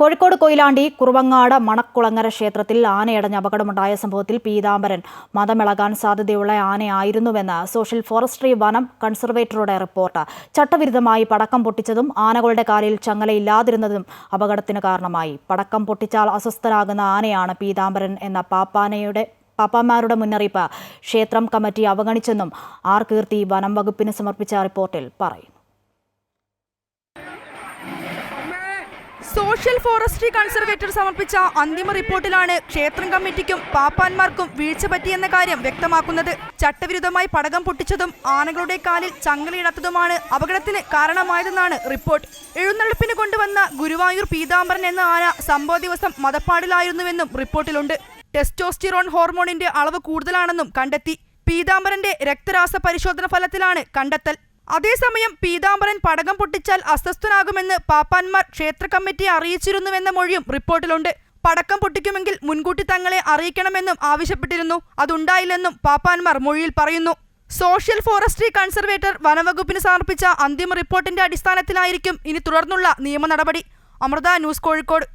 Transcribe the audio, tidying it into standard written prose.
കോഴിക്കോട് കൊയിലാണ്ടി കുറുവങ്ങാട് മണക്കുളങ്ങര ക്ഷേത്രത്തിൽ ആനയടഞ്ഞ അപകടമുണ്ടായ സംഭവത്തിൽ പീതാംബരൻ മതമിളകാൻ സാധ്യതയുള്ള ആനയായിരുന്നുവെന്ന് സോഷ്യൽ ഫോറസ്ട്രി വനം കൺസർവേറ്ററുടെ റിപ്പോർട്ട്. ചട്ടവിരുദ്ധമായി പടക്കം പൊട്ടിച്ചതും ആനകളുടെ കാലിൽ ചങ്ങലയില്ലാതിരുന്നതും അപകടത്തിന് കാരണമായി. പടക്കം പൊട്ടിച്ചാൽ അസ്വസ്ഥനാകുന്ന ആനയാണ് പീതാംബരൻ എന്ന പാപ്പാമാരുടെ മുന്നറിയിപ്പ് ക്ഷേത്രം കമ്മിറ്റി അവഗണിച്ചെന്നും ആർ കീർത്തി വനം വകുപ്പിന് സമർപ്പിച്ച റിപ്പോർട്ടിൽ പറയുന്നു. സോഷ്യൽ ഫോറസ്ട്രി കൺസർവേറ്റർ സമർപ്പിച്ച അന്തിമ റിപ്പോർട്ടിലാണ് ക്ഷേത്രം കമ്മിറ്റിക്കും പാപ്പാന്മാർക്കും വീഴ്ച പറ്റിയെന്ന കാര്യം വ്യക്തമാക്കുന്നത്. ചട്ടവിരുദ്ധമായി പടക്കം പൊട്ടിച്ചതും ആനകളുടെ കാലിൽ ചങ്ങലയിടാത്തതുമാണ് അപകടത്തിന് കാരണമായതെന്നാണ് റിപ്പോർട്ട്. എഴുന്നള്ളിപ്പിന് കൊണ്ടുവന്ന ഗുരുവായൂർ പീതാംബരൻ എന്ന ആന സംഭവ ദിവസം മതപ്പാടിലായിരുന്നുവെന്നും റിപ്പോർട്ടിലുണ്ട്. ടെസ്റ്റോസ്റ്റിറോൺ ഹോർമോണിന്റെ അളവ് കൂടുതലാണെന്നും കണ്ടെത്തി. പീതാംബരന്റെ രക്തരാസ പരിശോധന ഫലത്തിലാണ് കണ്ടെത്തൽ. അതേസമയം പീതാംബരൻ പടക്കം പൊട്ടിച്ചാൽ അസ്വസ്ഥനാകുമെന്ന് പാപ്പാന്മാർ ക്ഷേത്ര കമ്മിറ്റിയെ അറിയിച്ചിരുന്നുവെന്ന മൊഴിയും റിപ്പോർട്ടിലുണ്ട്. പടക്കം പൊട്ടിക്കുമെങ്കിൽ മുൻകൂട്ടി തങ്ങളെ അറിയിക്കണമെന്നും ആവശ്യപ്പെട്ടിരുന്നു. അതുണ്ടായില്ലെന്നും പാപ്പാന്മാർ മൊഴിയിൽ പറയുന്നു. സോഷ്യൽ ഫോറസ്ട്രി കൺസർവേറ്റർ വനവകുപ്പിന് സമർപ്പിച്ച അന്തിമ റിപ്പോർട്ടിന്റെ അടിസ്ഥാനത്തിലായിരിക്കും ഇനി തുടർന്നുള്ള നിയമ നടപടി. അമൃത ന്യൂസ്, കോഴിക്കോട്.